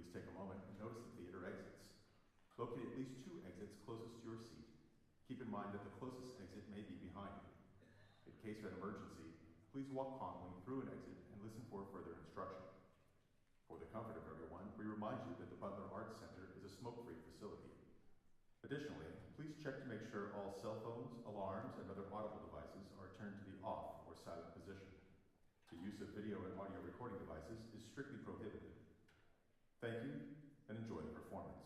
please take a moment and notice the theater exits. Locate at least 2 exits closest to your seat. Keep in mind that the closest exit may be behind you. In case of an emergency, please walk calmly through an exit and listen for further instruction. For the comfort of everyone, we remind you that the Butler Arts Center is a smoke-free facility. Additionally, please check to make sure all cell phones, alarms, and other audible devices are turned to the off or silent position. The use of video and audio recording devices is strictly prohibited. Thank you, and enjoy the performance.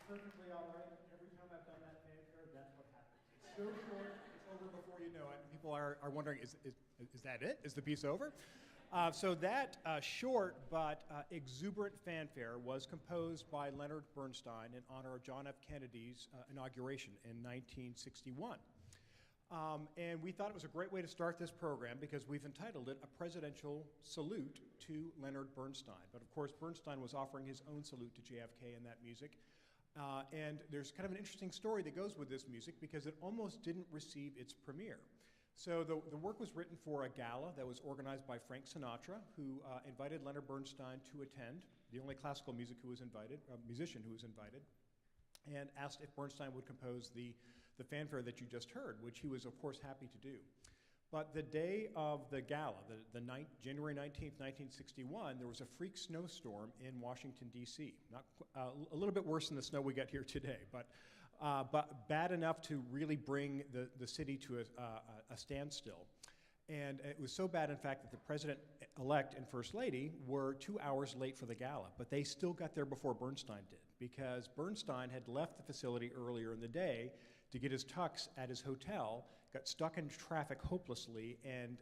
Perfectly all right. Every time I've done that fanfare, that's what happens. It's so short, it's over before you know it. People are wondering, is that it? Is the piece over? So that short but exuberant fanfare was composed by Leonard Bernstein in honor of John F. Kennedy's inauguration in 1961. And we thought it was a great way to start this program because we've entitled it A Presidential Salute to Leonard Bernstein. But of course, Bernstein was offering his own salute to JFK in that music. And there's kind of an interesting story that goes with this music because it almost didn't receive its premiere. So the work was written for a gala that was organized by Frank Sinatra, who invited Leonard Bernstein to attend, the only classical musician who was invited, and asked if Bernstein would compose the fanfare that you just heard, which he was, of course, happy to do. But the day of the gala, January 19th, 1961, there was a freak snowstorm in Washington, D.C. A little bit worse than the snow we got here today, but bad enough to really bring the city to a standstill. And it was so bad, in fact, that the president-elect and first lady were 2 hours late for the gala, but they still got there before Bernstein did, because Bernstein had left the facility earlier in the day to get his tux at his hotel, got stuck in traffic hopelessly, and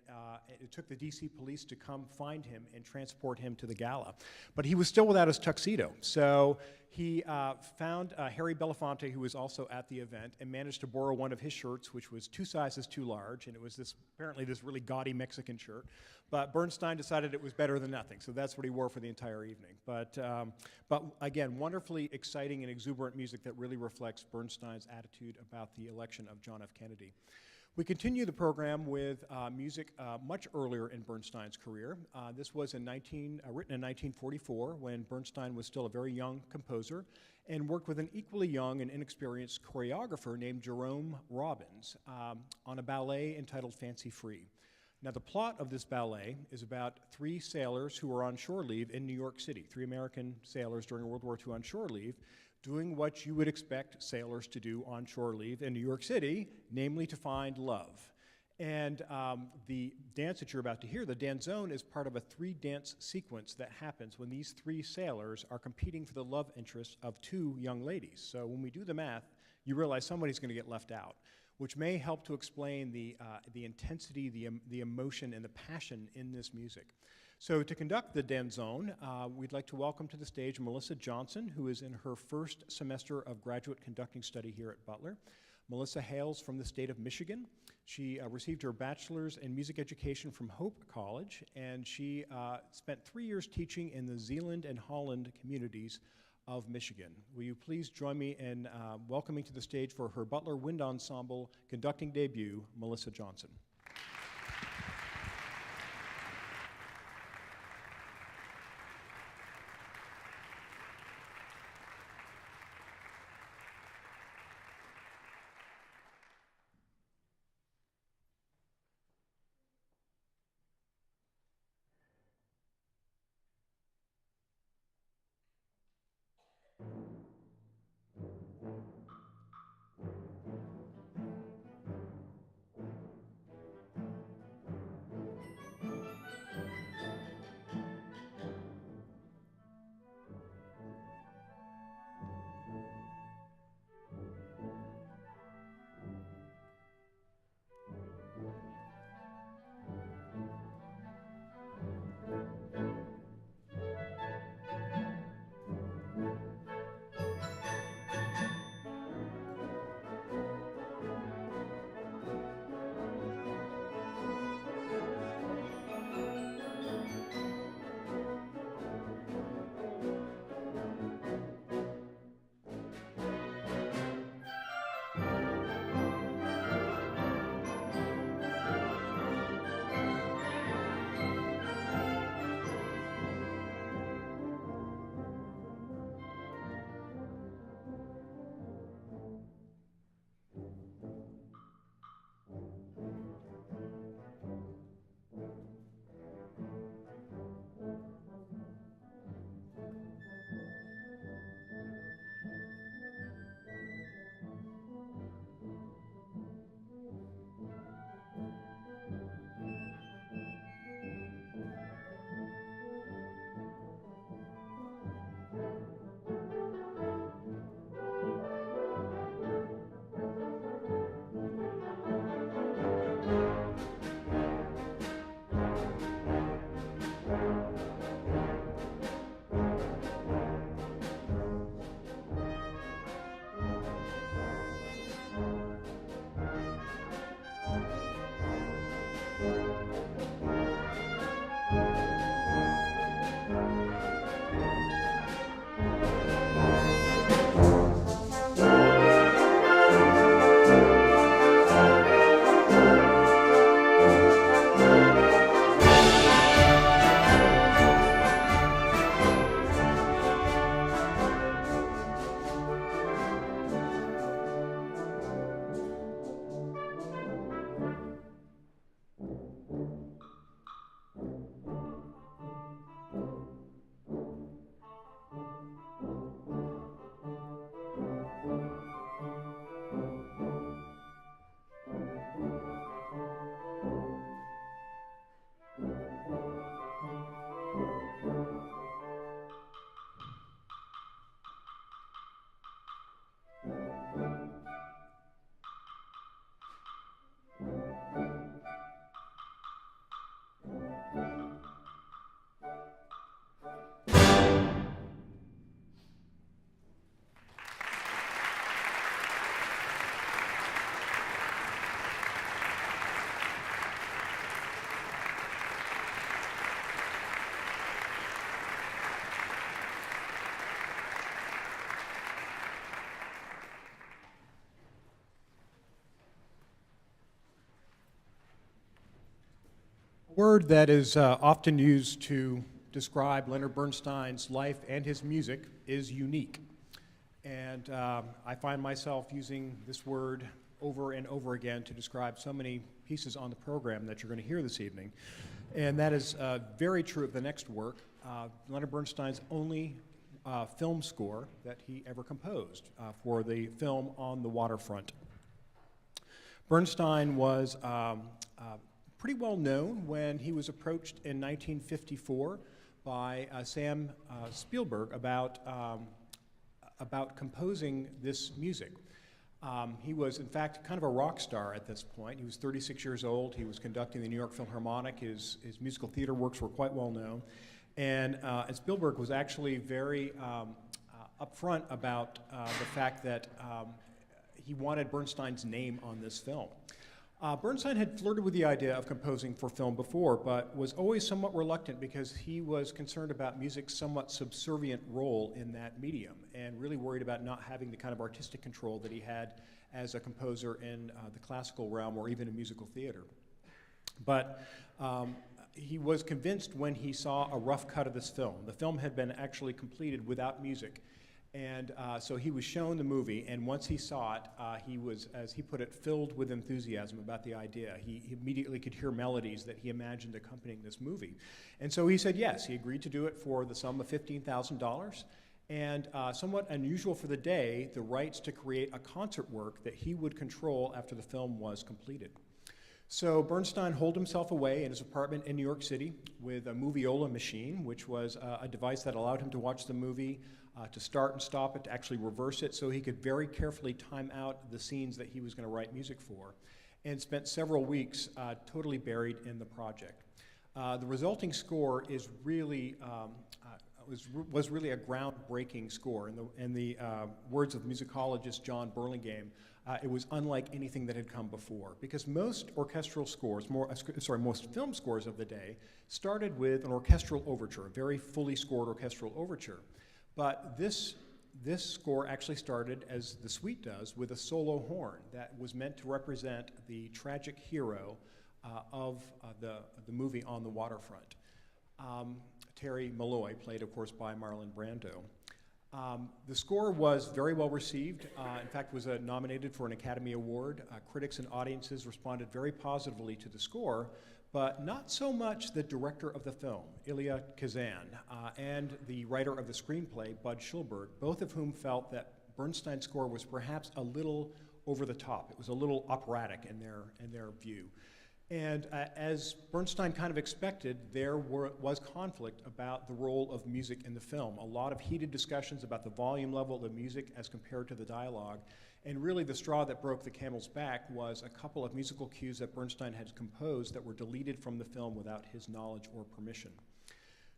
it took the DC police to come find him and transport him to the gala. But he was still without his tuxedo, so he found Harry Belafonte, who was also at the event, and managed to borrow one of his shirts, which was 2 sizes too large, and it was apparently this really gaudy Mexican shirt. But Bernstein decided it was better than nothing, so that's what he wore for the entire evening. But again, wonderfully exciting and exuberant music that really reflects Bernstein's attitude about the election of John F. Kennedy. We continue the program with music much earlier in Bernstein's career. This was written in 1944 when Bernstein was still a very young composer and worked with an equally young and inexperienced choreographer named Jerome Robbins on a ballet entitled Fancy Free. Now, the plot of this ballet is about 3 sailors who were on shore leave in New York City, 3 American sailors during World War II on shore leave. doing what you would expect sailors to do on shore leave in New York City, namely to find love. And the dance that you're about to hear, the danzone, is part of a 3-dance sequence that happens when these 3 sailors are competing for the love interests of 2 young ladies. So when we do the math, you realize somebody's going to get left out, which may help to explain the intensity, the emotion, and the passion in this music. So to conduct the danzone, we'd like to welcome to the stage Melissa Johnson, who is in her first semester of graduate conducting study here at Butler. Melissa hails from the state of Michigan. She received her bachelor's in music education from Hope College, and she spent 3 years teaching in the Zeeland and Holland communities of Michigan. Will you please join me in welcoming to the stage for her Butler Wind Ensemble conducting debut, Melissa Johnson. A word that is often used to describe Leonard Bernstein's life and his music is unique. And I find myself using this word over and over again to describe so many pieces on the program that you're going to hear this evening. And that is very true of the next work. Leonard Bernstein's only film score that he ever composed for the film On the Waterfront. Bernstein was pretty well known when he was approached in 1954 by Sam Spielberg about composing this music. He was, in fact, kind of a rock star at this point. He was 36 years old. He was conducting the New York Philharmonic. His musical theater works were quite well known. And Spielberg was actually very upfront about the fact that he wanted Bernstein's name on this film. Bernstein had flirted with the idea of composing for film before, but was always somewhat reluctant because he was concerned about music's somewhat subservient role in that medium and really worried about not having the kind of artistic control that he had as a composer in the classical realm or even in musical theater. But he was convinced when he saw a rough cut of this film. The film had been actually completed without music. And so he was shown the movie, and once he saw it, he was, as he put it, filled with enthusiasm about the idea. He immediately could hear melodies that he imagined accompanying this movie. And so he said yes. He agreed to do it for the sum of $15,000. And somewhat unusual for the day, the rights to create a concert work that he would control after the film was completed. So Bernstein holed himself away in his apartment in New York City with a Moviola machine, which was a device that allowed him to watch the movie, to start and stop it, to actually reverse it, so he could very carefully time out the scenes that he was going to write music for, and spent several weeks totally buried in the project. The resulting score is really was really a groundbreaking score. In the words of musicologist John Burlingame, it was unlike anything that had come before, because most orchestral scores, most film scores of the day started with an orchestral overture, a very fully scored orchestral overture. But this score actually started, as the suite does, with a solo horn that was meant to represent the tragic hero of the movie On the Waterfront. Terry Malloy, played, of course, by Marlon Brando. The score was very well received. In fact, was nominated for an Academy Award. Critics and audiences responded very positively to the score, but not so much the director of the film, Elia Kazan, and the writer of the screenplay, Bud Schulberg, both of whom felt that Bernstein's score was perhaps a little over the top. It was a little operatic in their view. And as Bernstein kind of expected, there was conflict about the role of music in the film. A lot of heated discussions about the volume level of the music as compared to the dialogue. And really the straw that broke the camel's back was a couple of musical cues that Bernstein had composed that were deleted from the film without his knowledge or permission.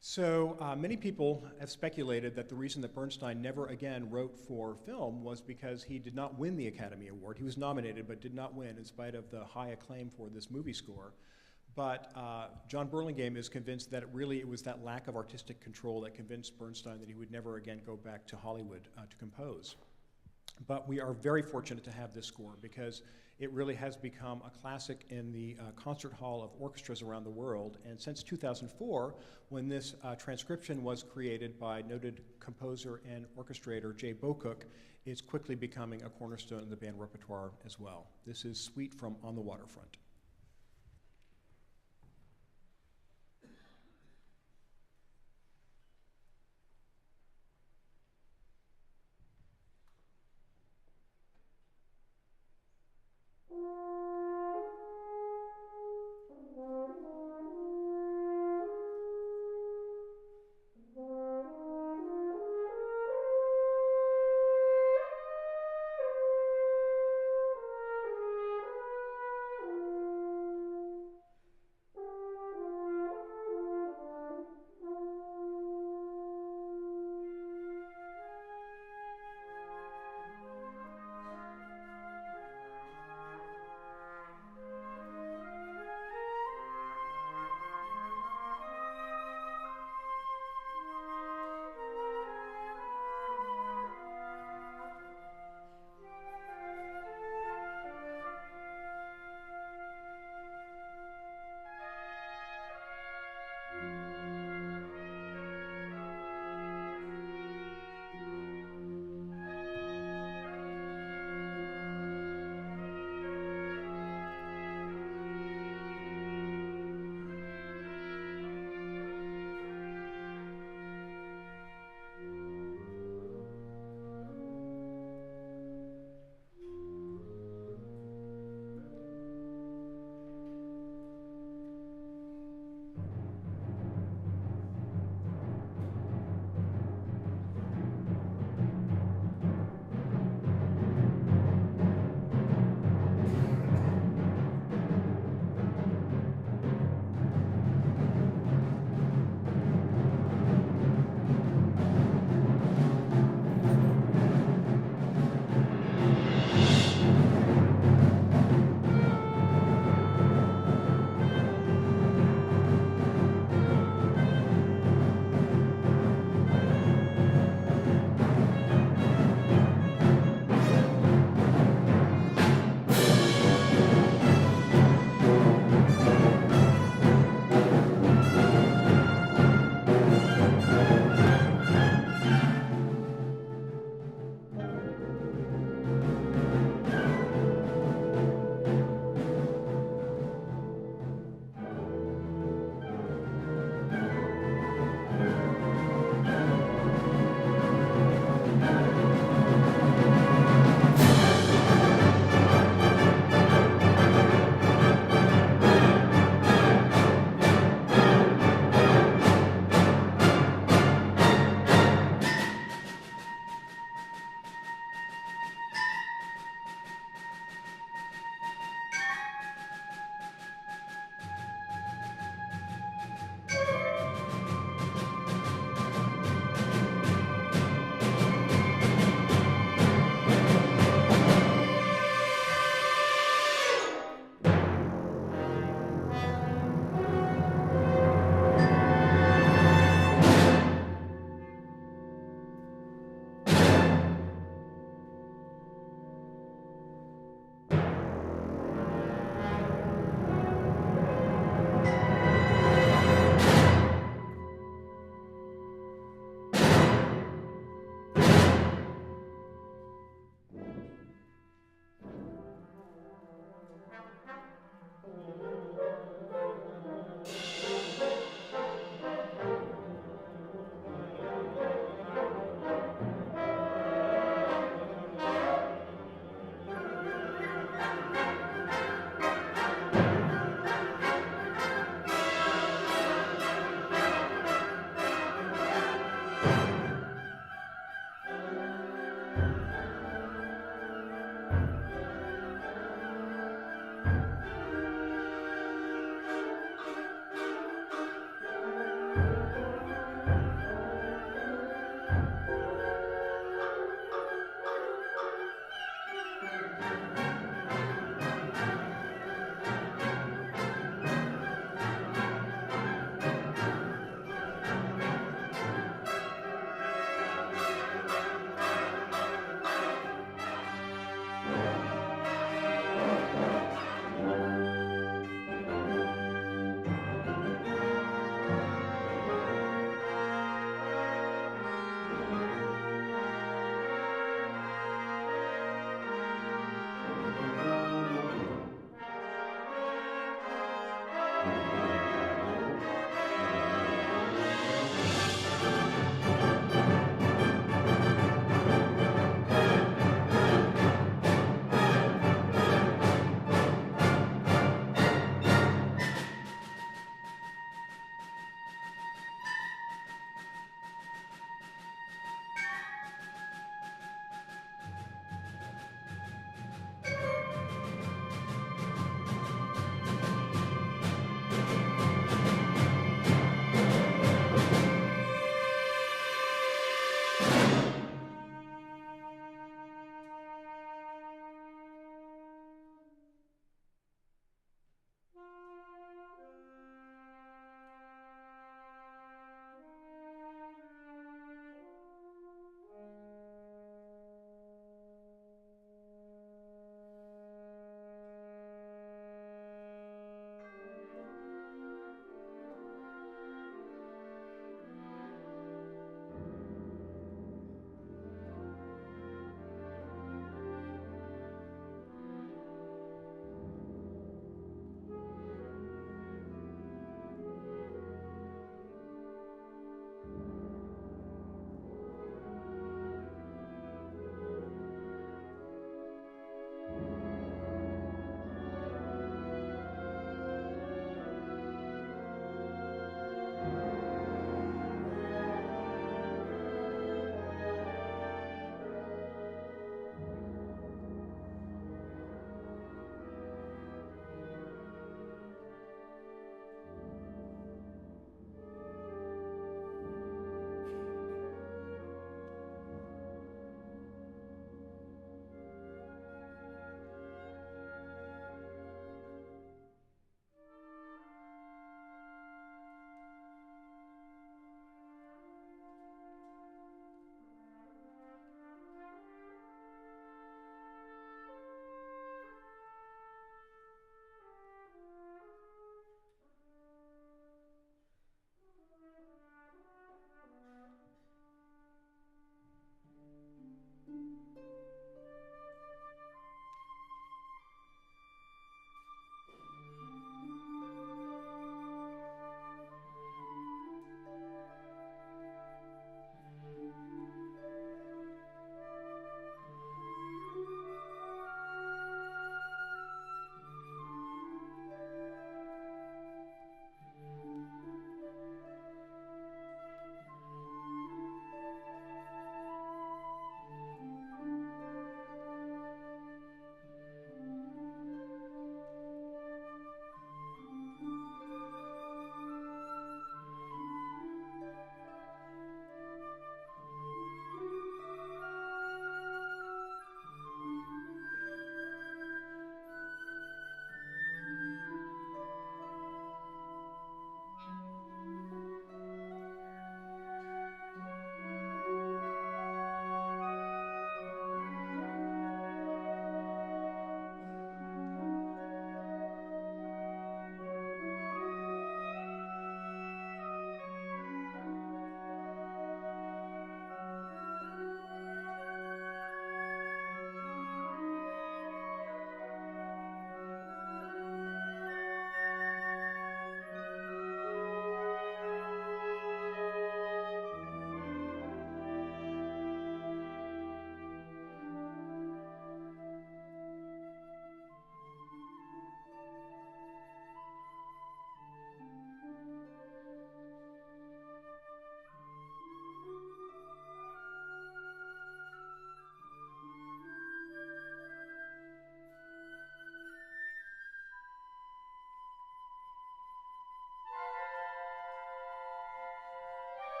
So many people have speculated that the reason that Bernstein never again wrote for film was because he did not win the Academy Award. He was nominated but did not win in spite of the high acclaim for this movie score. But John Burlingame is convinced that it was that lack of artistic control that convinced Bernstein that he would never again go back to Hollywood to compose. But we are very fortunate to have this score because it really has become a classic in the concert hall of orchestras around the world. And since 2004, when this transcription was created by noted composer and orchestrator Jay Bocook, it's quickly becoming a cornerstone in the band repertoire as well. This is Suite from On the Waterfront.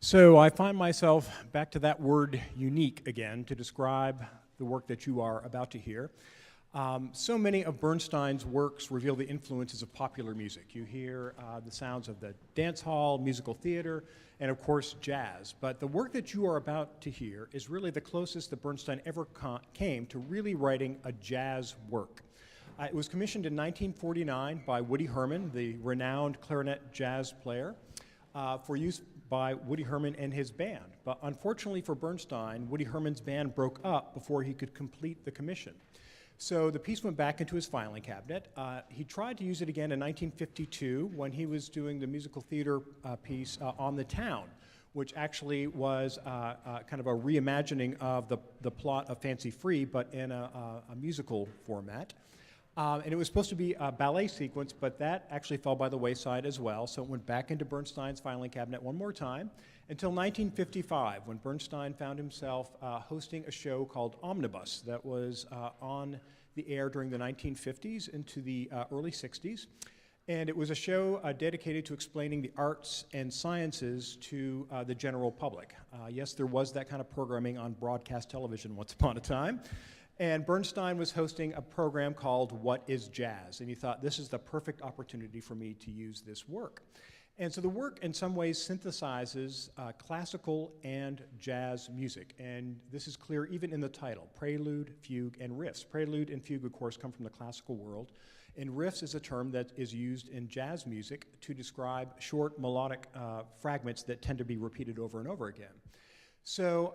So I find myself back to that word unique again to describe the work that you are about to hear. So many of Bernstein's works reveal the influences of popular music. You hear the sounds of the dance hall, musical theater, and of course jazz. But the work that you are about to hear is really the closest that Bernstein ever came to really writing a jazz work. It was commissioned in 1949 by Woody Herman, the renowned clarinet jazz player, for use by Woody Herman and his band. But unfortunately for Bernstein, Woody Herman's band broke up before he could complete the commission. So the piece went back into his filing cabinet. He tried to use it again in 1952 when he was doing the musical theater piece On the Town, which actually was kind of a reimagining of the plot of Fancy Free, but in a musical format. And it was supposed to be a ballet sequence, but that actually fell by the wayside as well, so it went back into Bernstein's filing cabinet one more time until 1955, when Bernstein found himself hosting a show called Omnibus that was on the air during the 1950s into the early 60s. And it was a show dedicated to explaining the arts and sciences to the general public. Yes, there was that kind of programming on broadcast television once upon a time. And Bernstein was hosting a program called What is Jazz? And he thought, this is the perfect opportunity for me to use this work. And so the work in some ways synthesizes classical and jazz music. And this is clear even in the title, Prelude, Fugue, and Riffs. Prelude and Fugue, of course, come from the classical world. And riffs is a term that is used in jazz music to describe short melodic fragments that tend to be repeated over and over again. So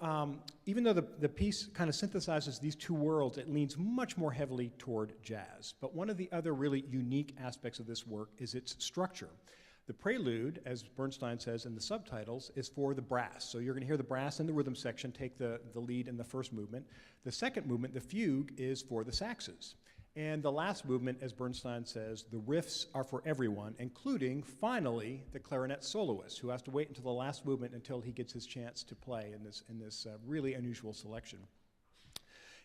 even though the piece kind of synthesizes these two worlds, it leans much more heavily toward jazz. But one of the other really unique aspects of this work is its structure. The prelude, as Bernstein says in the subtitles, is for the brass. So you're going to hear the brass in the rhythm section take the lead in the first movement. The second movement, the fugue, is for the saxes. And the last movement, as Bernstein says, the riffs are for everyone, including, finally, the clarinet soloist, who has to wait until the last movement until he gets his chance to play in this really unusual selection.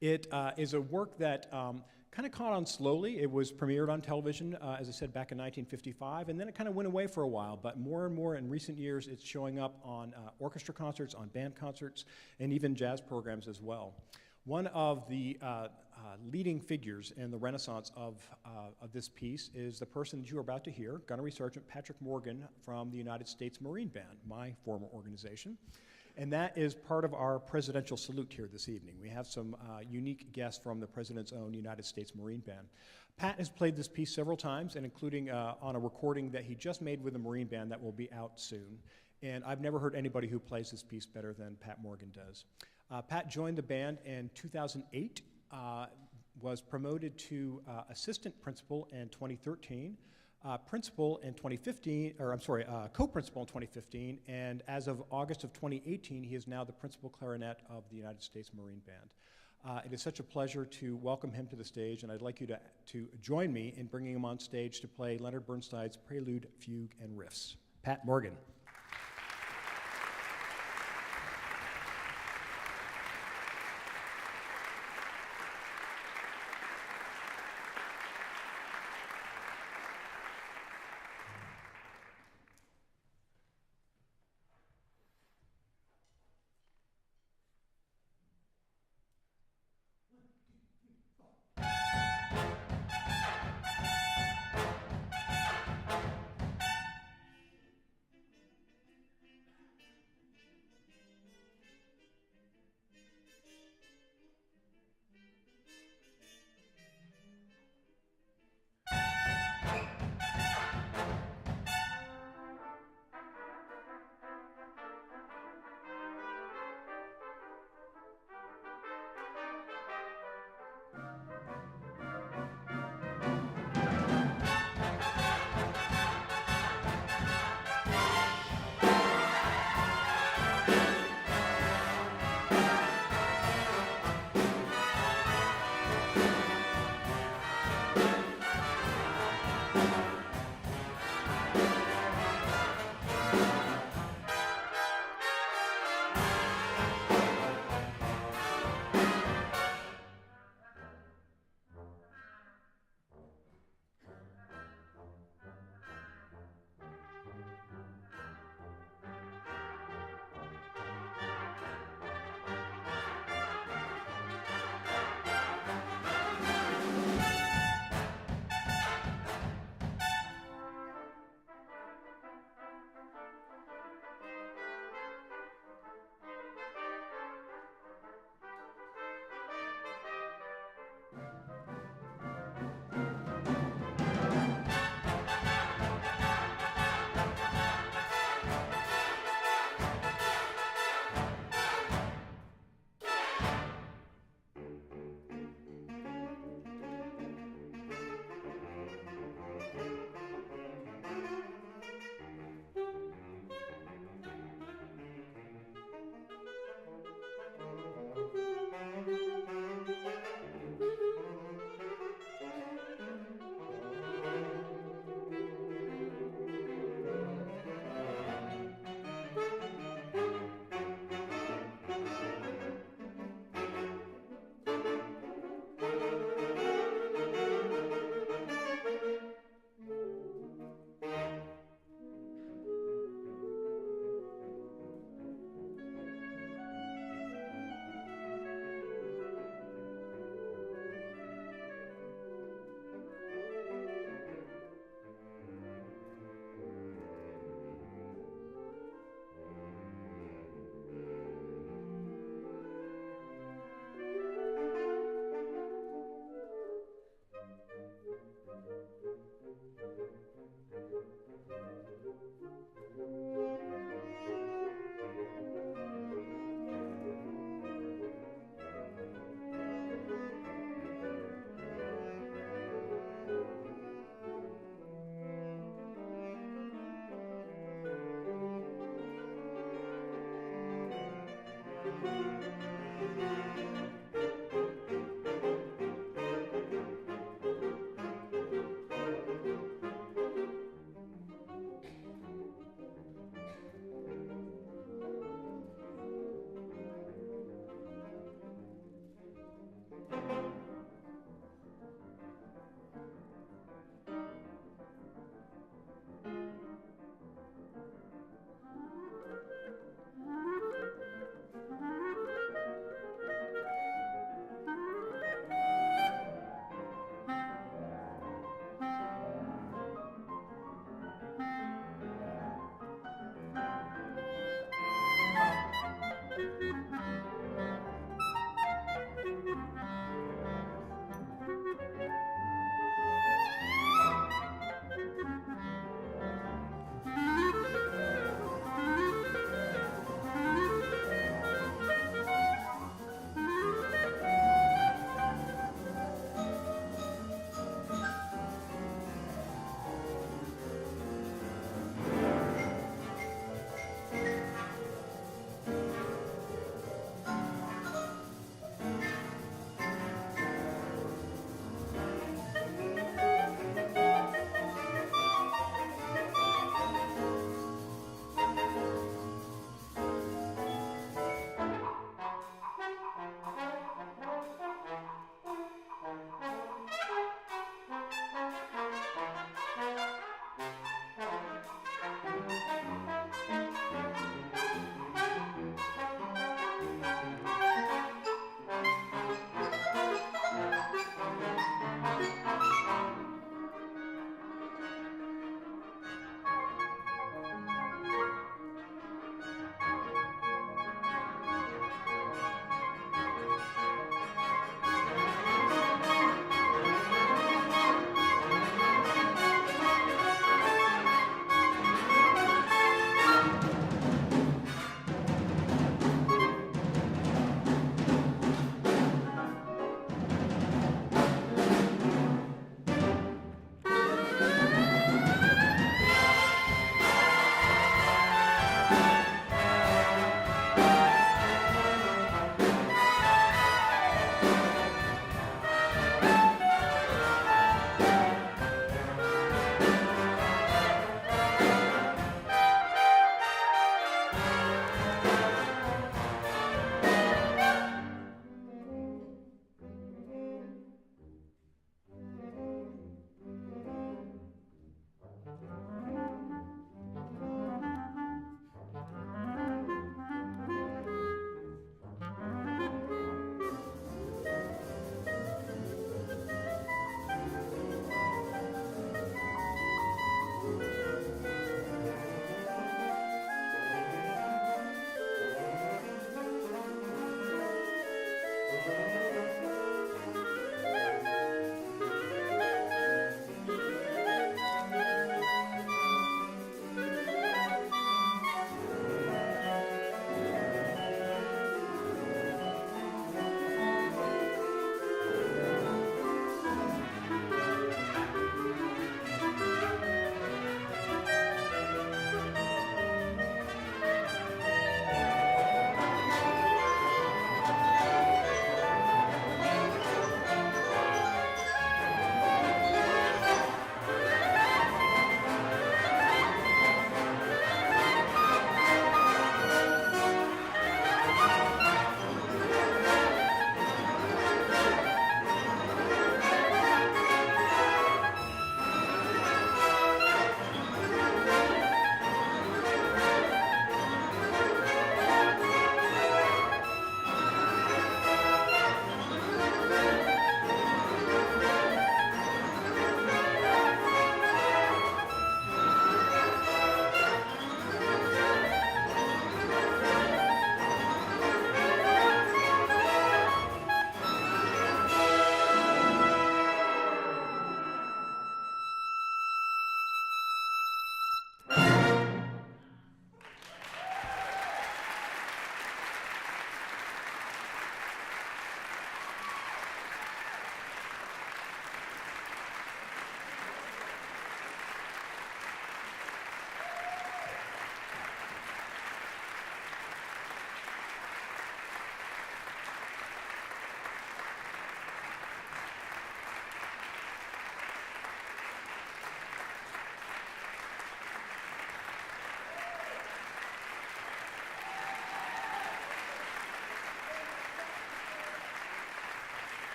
It is a work that kind of caught on slowly. It was premiered on television, as I said, back in 1955, and then it kind of went away for a while. But more and more in recent years, it's showing up on orchestra concerts, on band concerts, and even jazz programs as well. One of the leading figures in the renaissance of this piece is the person that you are about to hear, Gunnery Sergeant Patrick Morgan from the United States Marine Band, my former organization. And that is part of our presidential salute here this evening. We have some unique guests from the President's own United States Marine Band. Pat has played this piece several times, and including on a recording that he just made with the Marine Band that will be out soon. And I've never heard anybody who plays this piece better than Pat Morgan does. Pat joined the band in 2008, was promoted to assistant principal in 2013, principal in 2015, or I'm sorry, co-principal in 2015, and as of August of 2018, he is now the principal clarinet of the United States Marine Band. It is such a pleasure to welcome him to the stage, and I'd like you to join me in bringing him on stage to play Leonard Bernstein's Prelude, Fugue, and Riffs. Pat Morgan.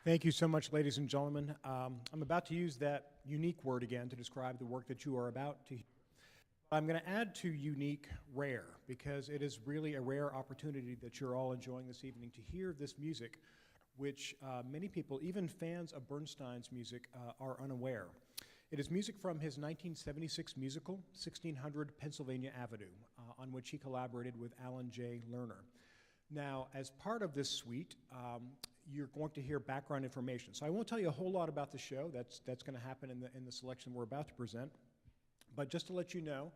Thank you so much, ladies and gentlemen. I'm about to use that unique word again to describe the work that you are about to hear. I'm going to add to unique rare, because it is really a rare opportunity that you're all enjoying this evening to hear this music, which many people, even fans of Bernstein's music, are unaware. It is music from his 1976 musical, 1600 Pennsylvania Avenue, on which he collaborated with Alan J. Lerner. Now, as part of this suite, you're going to hear background information. So I won't tell you a whole lot about the show. That's going to happen in the selection we're about to present. But just to let you know,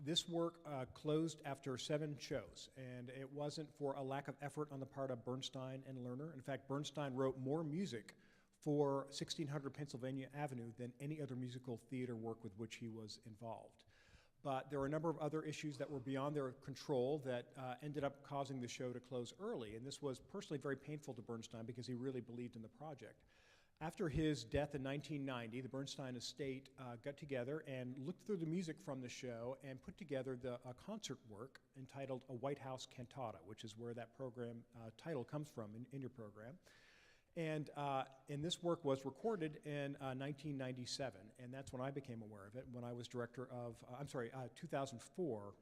this work closed after 7 shows, and it wasn't for a lack of effort on the part of Bernstein and Lerner. In fact, Bernstein wrote more music for 1600 Pennsylvania Avenue than any other musical theater work with which he was involved. But there were a number of other issues that were beyond their control that ended up causing the show to close early, and this was personally very painful to Bernstein because he really believed in the project. After his death in 1990, the Bernstein estate got together and looked through the music from the show and put together a concert work entitled A White House Cantata, which is where that program title comes from in your program. And this work was recorded in 1997, and that's when I became aware of it, when I was director of, 2004.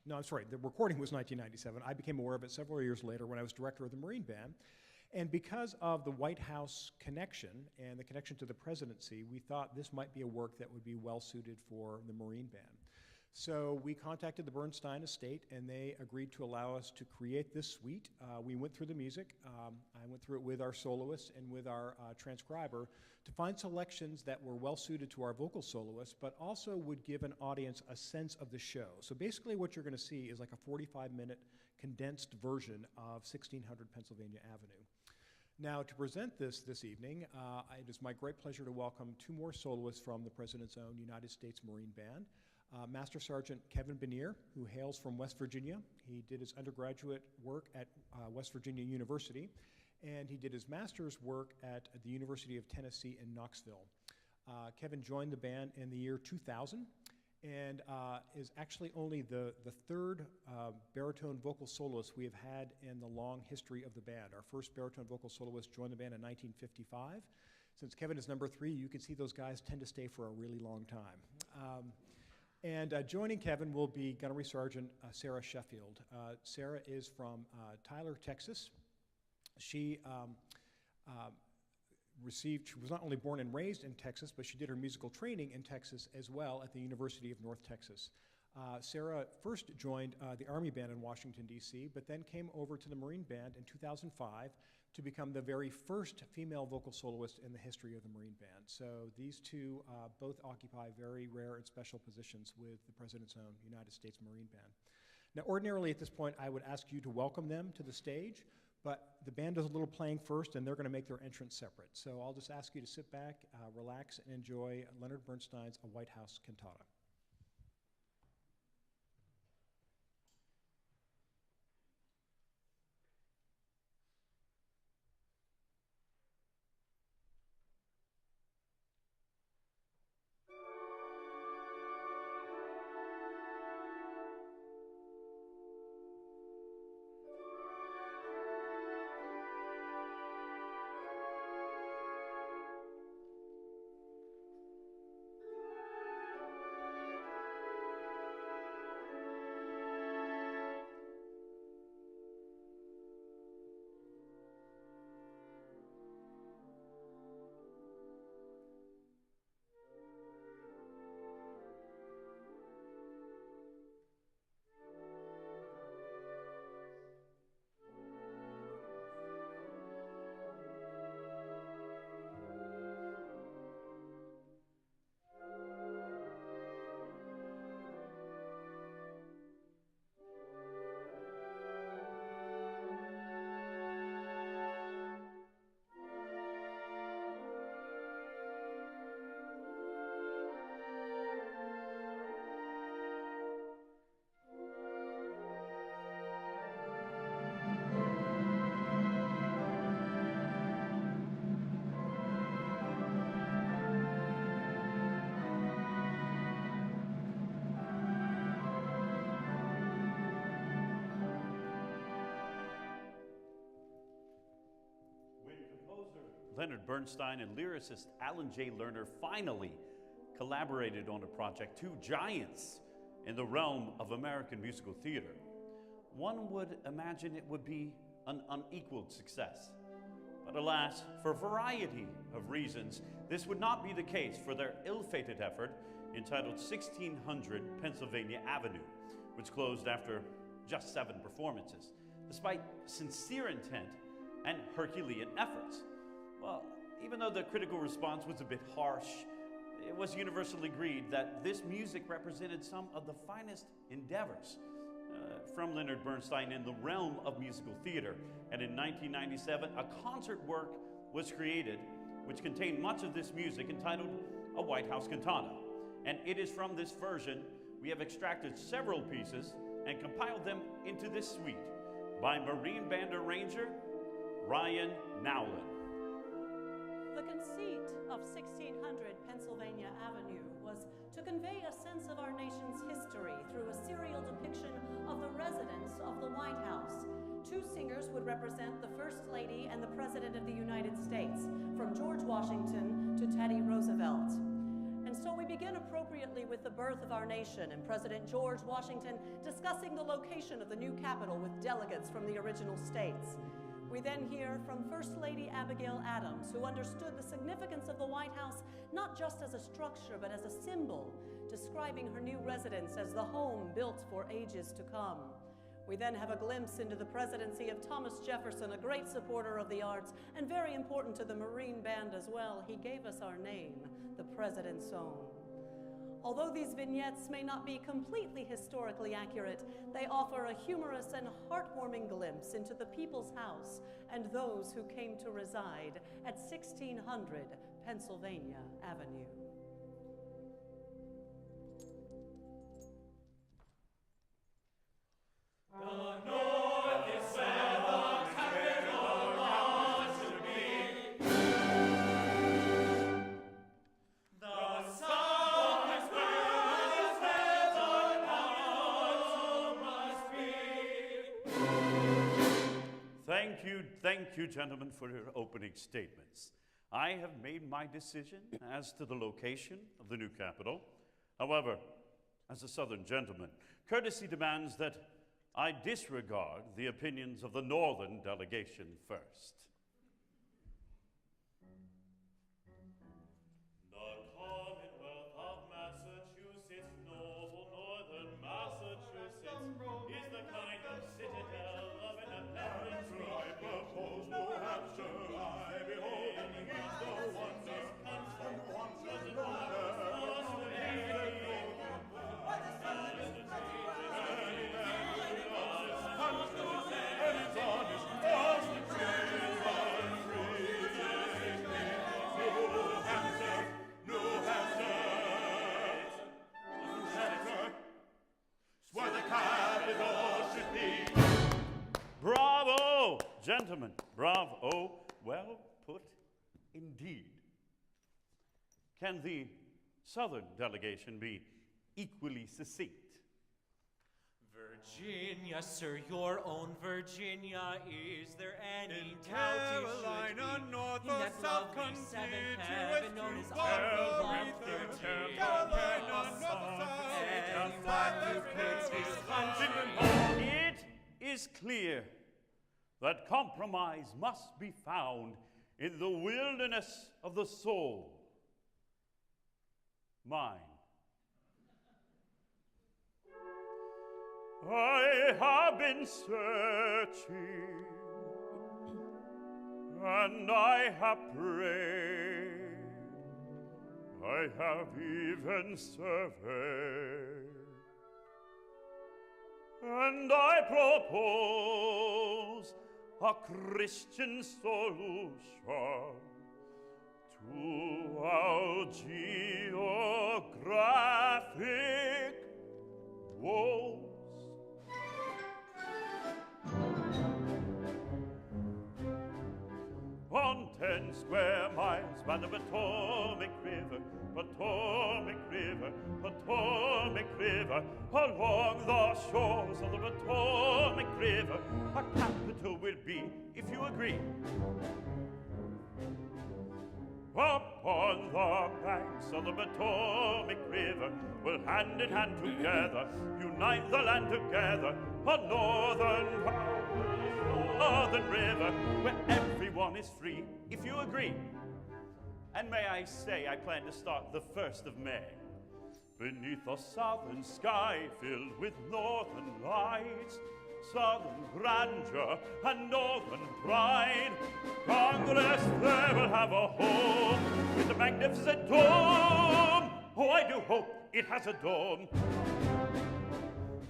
No, I'm sorry, the recording was 1997. I became aware of it several years later when I was director of the Marine Band. And because of the White House connection and the connection to the presidency, we thought this might be a work that would be well suited for the Marine Band. So we contacted the Bernstein estate, and they agreed to allow us to create this suite. We went through the music. I went through it with our soloists and with our transcriber to find selections that were well suited to our vocal soloists, but also would give an audience a sense of the show. So basically what you're going to see is like a 45-minute condensed version of 1600 Pennsylvania Avenue. Now, to present this evening, it is my great pleasure to welcome 2 more soloists from the President's Own United States Marine Band. Master Sergeant Kevin Benier, who hails from West Virginia. He did his undergraduate work at West Virginia University, and he did his master's work at the University of Tennessee in Knoxville. Kevin joined the band in the year 2000, and is actually only the 3rd baritone vocal soloist we have had in the long history of the band. Our first baritone vocal soloist joined the band in 1955. Since Kevin is number 3, you can see those guys tend to stay for a really long time. And joining Kevin will be Gunnery Sergeant Sarah Sheffield. Sarah is from Tyler, Texas. She was not only born and raised in Texas, but she did her musical training in Texas as well at the University of North Texas. Sarah first joined the Army Band in Washington, D.C., but then came over to the Marine Band in 2005 to become the very first female vocal soloist in the history of the Marine Band. So these 2 both occupy very rare and special positions with the President's Own United States Marine Band. Now, ordinarily at this point, I would ask you to welcome them to the stage, but the band does a little playing first, and they're going to make their entrance separate. So I'll just ask you to sit back, relax, and enjoy Leonard Bernstein's A White House Cantata. Leonard Bernstein and lyricist Alan J. Lerner finally collaborated on a project, two giants in the realm of American musical theater. One would imagine it would be an unequaled success. But alas, for a variety of reasons, this would not be the case for their ill-fated effort entitled 1600 Pennsylvania Avenue, which closed after just 7 performances, despite sincere intent and Herculean efforts. Well, even though the critical response was a bit harsh, it was universally agreed that this music represented some of the finest endeavors from Leonard Bernstein in the realm of musical theater. And in 1997, a concert work was created which contained much of this music entitled A White House Cantata. And it is from this version we have extracted several pieces and compiled them into this suite by Marine Band arranger Ryan Nowlin. The conceit of 1600 Pennsylvania Avenue was to convey a sense of our nation's history through a serial depiction of the residents of the White House. 2 singers would represent the First Lady and the President of the United States, from George Washington to Teddy Roosevelt. And so we begin appropriately with the birth of our nation and President George Washington discussing the location of the new Capitol with delegates from the original states. We then hear from First Lady Abigail Adams, who understood the significance of the White House not just as a structure, but as a symbol, describing her new residence as the home built for ages to come. We then have a glimpse into the presidency of Thomas Jefferson, a great supporter of the arts, and very important to the Marine Band as well. He gave us our name, the President's Own. Although these vignettes may not be completely historically accurate, they offer a humorous and heartwarming glimpse into the people's house and those who came to reside at 1600 Pennsylvania Avenue. The North is where the capital ought to be. The South is where the capital must be. Thank you, gentlemen, for your opening statements. I have made my decision as to the location of the new Capitol. However, as a Southern gentleman, courtesy demands that I disregard the opinions of the Northern delegation first. The Commonwealth of Massachusetts, noble northern Massachusetts, is the kind of citadel of independence. I propose New Hampshire, I behold, and he's the wonder, and wonder. Bravo, gentlemen, bravo. Well put indeed. Can the Southern delegation be equally succinct? Virginia, sir, your own Virginia. Is there any In doubt you Carolina, should be north in or that south lovely seventh heaven known as Carolina, Army Carolina, north or south, And outside what puts the his country. country. It is clear that compromise must be found in the wilderness of the soul. Mine. I have been searching, and I have prayed, I have even surveyed, and I propose a Christian solution to our geographic woes. On 10 square miles by the Potomac River, Potomac River, Potomac River, along the shores of the Potomac River, our capital will be, if you agree. Upon the banks of the Potomac River, we'll hand in hand together, unite the land together, a northern river, where everyone is free, if you agree. And may I say, I plan to start the 1st of May. Beneath a southern sky filled with northern lights, southern grandeur and northern pride, Congress there will have a home with a magnificent dome. Oh, I do hope it has a dome.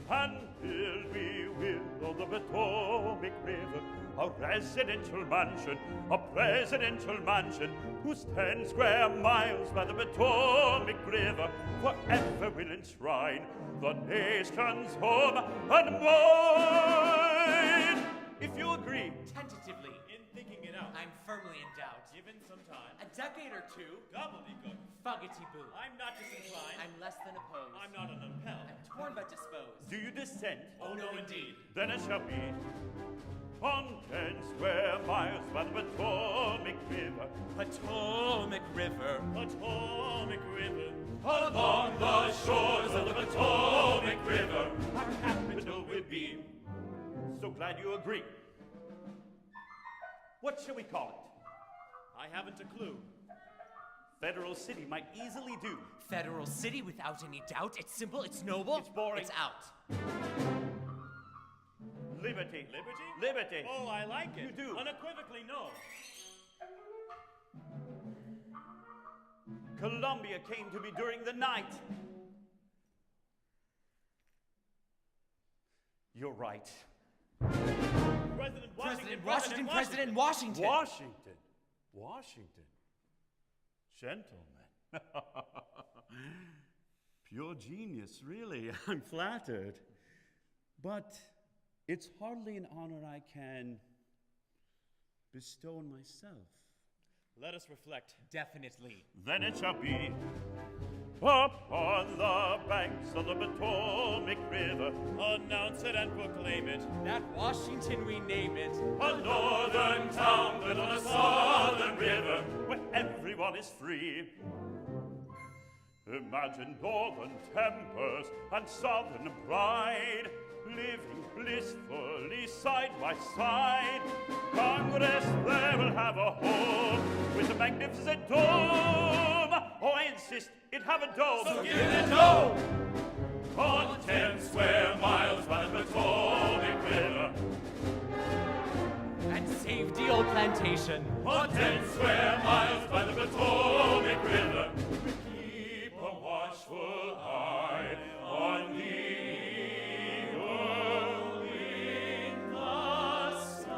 And build we will on the Potomac River a residential mansion, a presidential mansion, whose 10 square miles by the Potomac River forever will enshrine the nation's home and mine. If you agree. Tentatively. In thinking it out. I'm firmly in doubt. Given some time. A decade or two. Gobbledygook. Fuggity-boo. I'm not disinclined. I'm less than opposed. I'm not unimpelled. I'm torn but disposed. Do you dissent? Oh, no, indeed. Then it shall be. On 10 square miles by the Potomac River, Potomac River. Potomac River. along the shores of the Potomac River, our capital will be. So glad you agree. What shall we call it? I haven't a clue. Federal City might easily do. Federal City without any doubt. It's simple, it's noble. It's boring. It's out. Liberty. Liberty? Liberty. Oh, I like it. You do. Unequivocally, no. Columbia came to me during the night. You're right. President Washington. President Washington. Washington. Gentlemen. Pure genius, really. I'm flattered. But it's hardly an honor I can bestow on myself. Let us reflect. Definitely. Then it shall be up on the banks of the Potomac River, Announce it and proclaim it. That Washington we name it. a northern town built on a southern river, where everyone is free. Imagine northern tempers and southern pride, living blissfully side by side. Congress there will have a home with a magnificent dome. Oh, I insist it have a dome. So give it a dome. On 10 square miles by the Potomac River. And save the old plantation. On 10 square miles by the Potomac River. We keep a watchful eye on the eagle in the sky.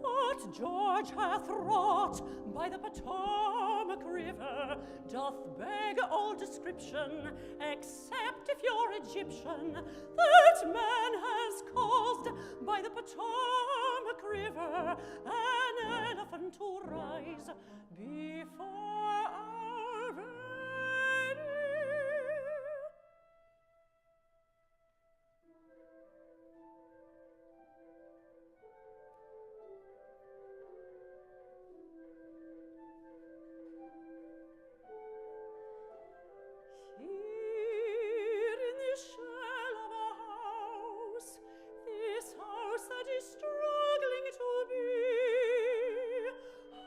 What George hath wrought by the Potomac River doth beg all description, except if you're Egyptian. That man has caused by the Potomac River an elephant to rise before our very here in this shell of a house, this house that is struggling to be,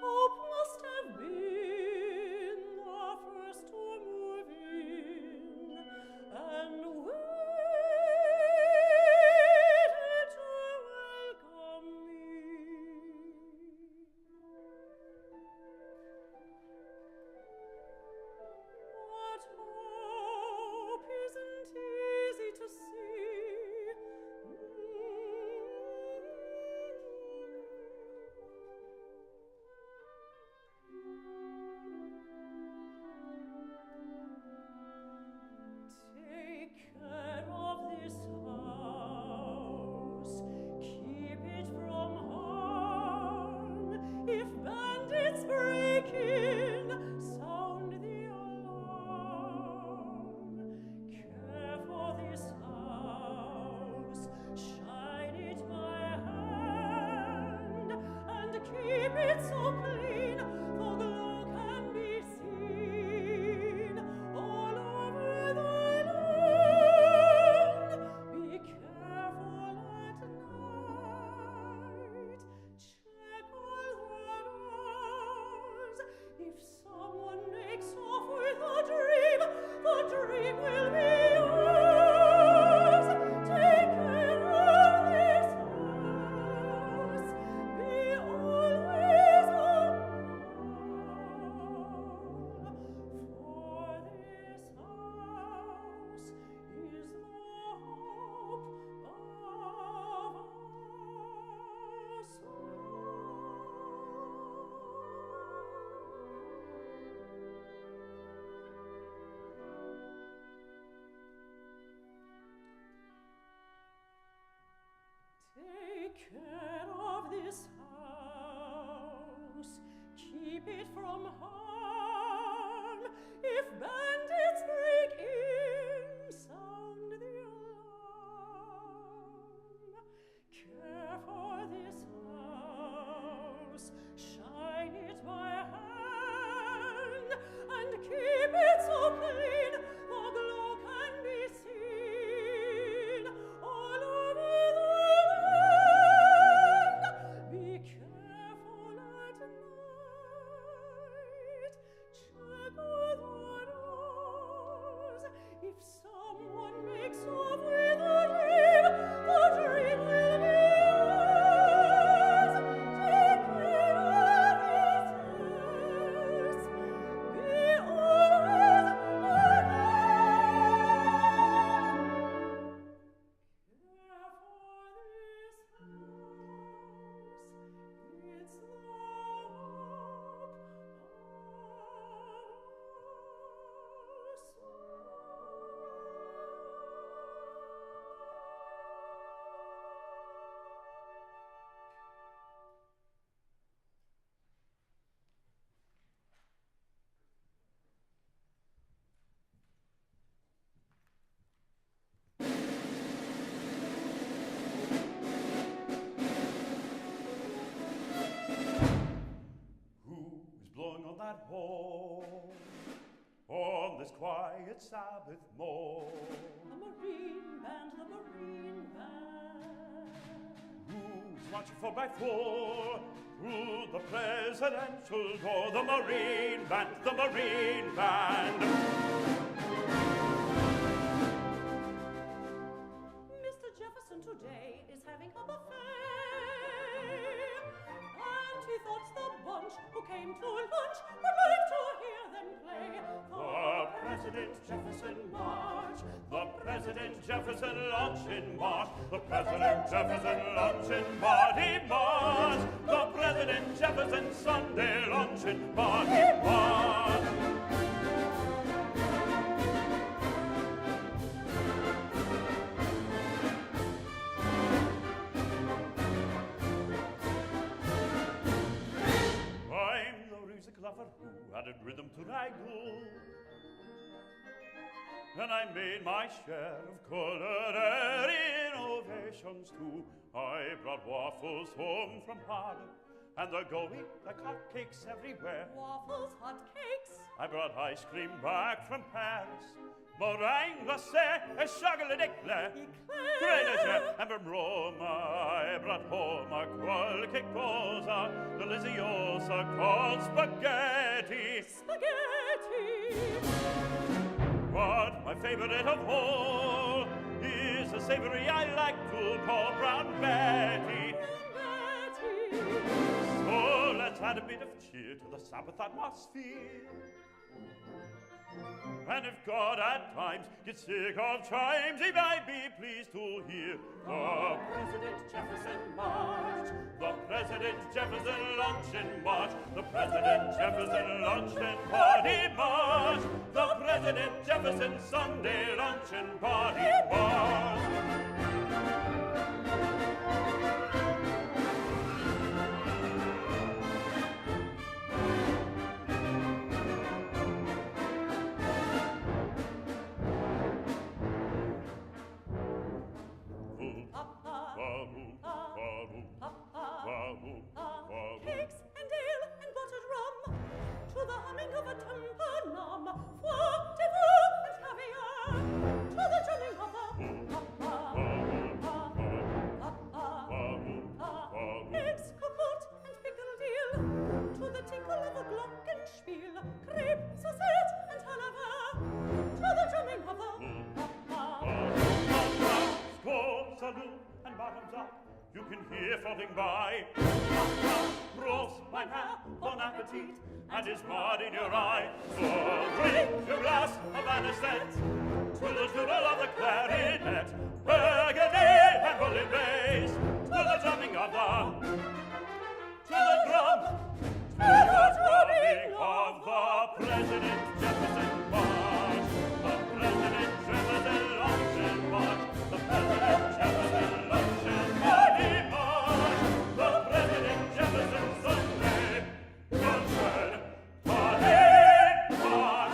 hope must have been at home on this quiet Sabbath morn. The Marine Band, the Marine Band. Who's marching 4x4 through the presidential door? The Marine Band, the Marine Band. Mr. Jefferson today is having a buffet, and he thought the bunch who came to lunch would like to hear them play The President Jefferson March, the President Jefferson Luncheon March, the President Jefferson Luncheon Party March, the President Jefferson Sunday Luncheon Party March. I'm the music lover who added rhythm to raggle, and I made my share of culinary innovations too. I brought waffles home from Harlem, and they're going like hotcakes everywhere. waffles, hot cakes. I brought ice cream back from Paris, meringue glacé, and chocolat éclair. Great as and from Rome I brought home a qualche cosa deliziosa called spaghetti. Spaghetti. But my favorite of all is a savory I like to call Brown Betty. Betty. So let's add a bit of cheer to the Sabbath atmosphere. And if God at times gets sick of chimes, he might be pleased to hear the President Jefferson March, the President Jefferson Luncheon March, the President Jefferson Luncheon Party March, the President Jefferson Sunday Luncheon Party March. Cakes and ale and buttered rum, to the humming of a tympanum, foie de veau and caviar, to the drumming of a eggs cooked and pickled eel, to the tinkle of a glockenspiel, crepe, saucette and halava, to the drumming of Score, salute, and bottoms up, you can hear floating by. Prost, mein Herr, bon appetit, and his mud in your eye. So drink your glass of anisette to the tune of the clarinet, burgundy and bullet bass, to the drumming of to the drum, to the drumming of the President Jefferson March, the President Jefferson Luncheon March, the President Jefferson Luncheon Party March, the President Jefferson Sunday Luncheon Party March.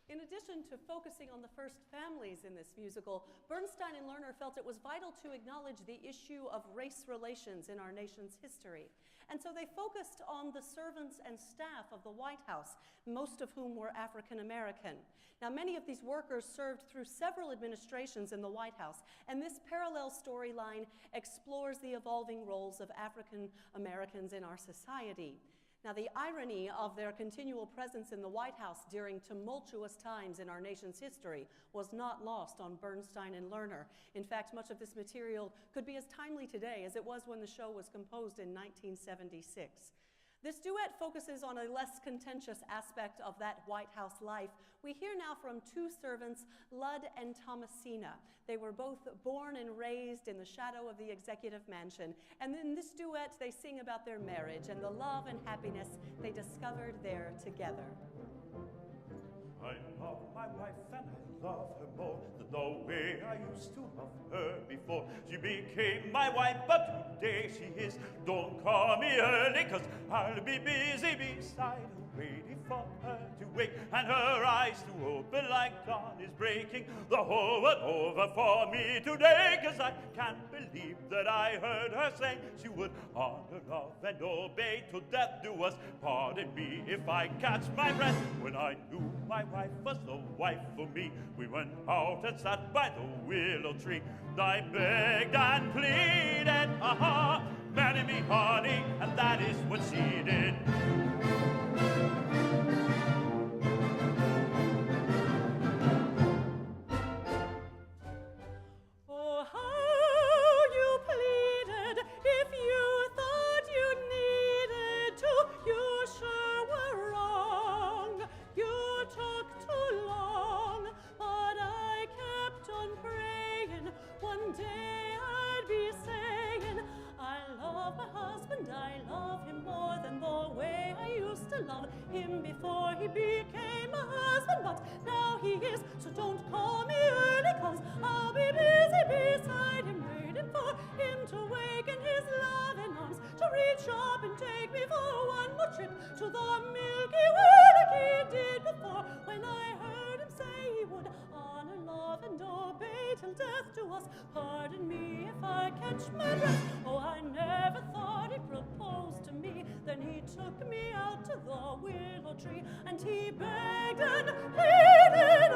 In addition to focusing on the first families in this musical, Bernstein and Lerner felt it was vital to acknowledge the issue of race relations in our nation's history. And so they focused on the servants and staff of the White House, most of whom were African American. Now, many of these workers served through several administrations in the White House, and this parallel storyline explores the evolving roles of African Americans in our society. Now, the irony of their continual presence in the White House during tumultuous times in our nation's history was not lost on Bernstein and Lerner. In fact, much of this material could be as timely today as it was when the show was composed in 1976. This duet focuses on a less contentious aspect of that White House life. We hear now from two servants, Lud and Thomasina. They were both born and raised in the shadow of the executive mansion. And in this duet, they sing about their marriage and the love and happiness they discovered there together. I love my wife and I love her more than the way I used to love her before. She became my wife, but today she is. Don't call me early, 'cause I'll be busy beside her, waiting for her to wake and her eyes to open like dawn is breaking the whole world over for me today. 'Cause I can't believe that I heard her say she would honor, love, and obey till death do us. Pardon me if I catch my breath. When I knew my wife was the wife for me, we went out and sat by the willow tree. I begged and pleaded, marry me, honey, and that is what she did. Oh, how you pleaded, if you thought you needed to, you sure were wrong. You took too long, but I kept on praying. One day I'd be saying, I love my husband, I love him more than the way I used to love him before he became my husband. But now he is, so don't call me early, 'cause I'll be busy beside him, waiting for him to waken his loving arms, to reach up and take me for one more trip to the Milky Way like he did before, when I heard him say he would honor, love, and obey till death do us. Pardon me if I catch my breath. Oh, I never thought he proposed to me. Then he took me out to the willow tree, and he begged and pleaded,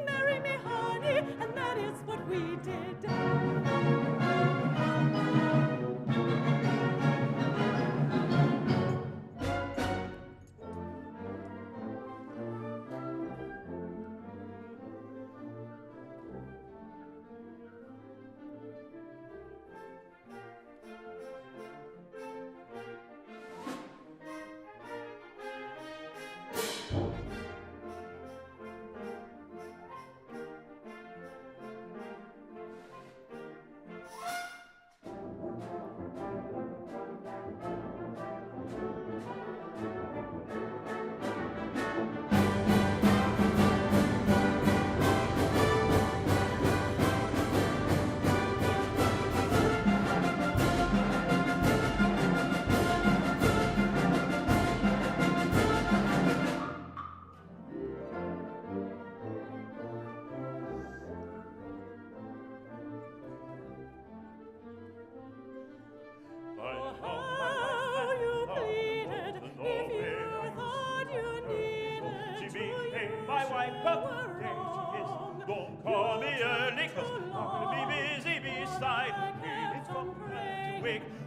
marry me, honey, and that is what we did.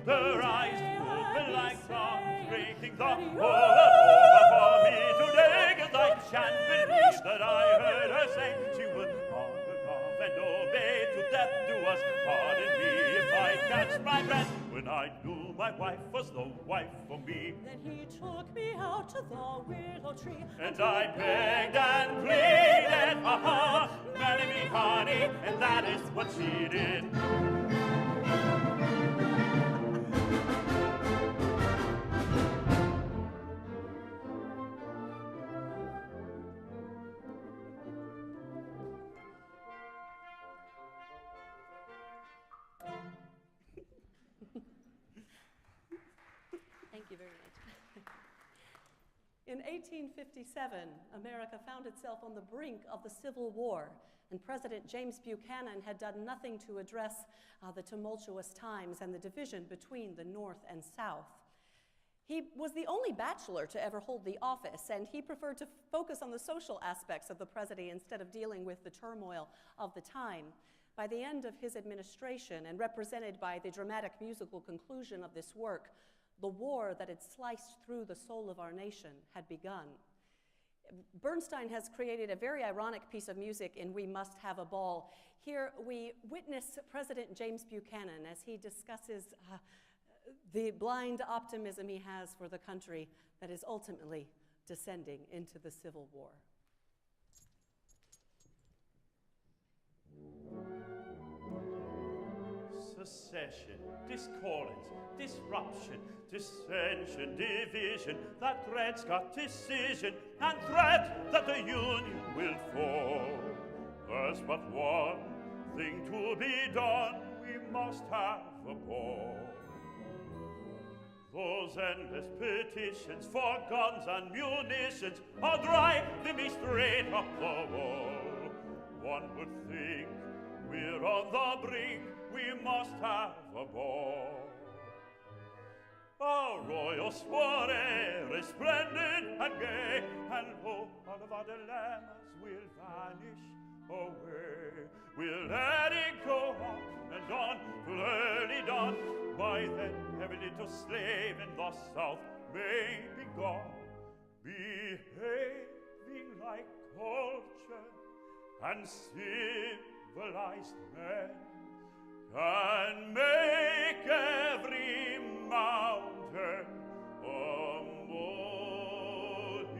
Her eyes open like dawn, breaking the whole over for me today. 'Cause I can't believe that I heard her say she would honor, love, and obey till death do us. Pardon me if I catch my breath. When I knew my wife was the wife for me, then he took me out to the willow tree, and I begged and pleaded, marry me, honey, and that is what she did. Thank you very much. In 1857, America found itself on the brink of the Civil War, and President James Buchanan had done nothing to address the tumultuous times and the division between the North and South. He was the only bachelor to ever hold the office, and he preferred to focus on the social aspects of the presidency instead of dealing with the turmoil of the time. By the end of his administration, and represented by the dramatic musical conclusion of this work, the war that had sliced through the soul of our nation had begun. Bernstein has created a very ironic piece of music in We Must Have a Ball. Here we witness President James Buchanan as he discusses the blind optimism he has for the country that is ultimately descending into the Civil War. secession, discordance, disruption, dissension, division, that threat's got decision, and threat that the Union will fall. There's but one thing to be done, we must have a ball. Those endless petitions for guns and munitions are driving me straight up the wall. One would think we're on the brink, we must have a ball. Our royal soiree is splendid and gay, and oh, all of our dilemmas will vanish away. We'll let it go on and on till early dawn. By then, every little slave in the South may be gone, behaving like culture and civilized men, can make every mountain a molehill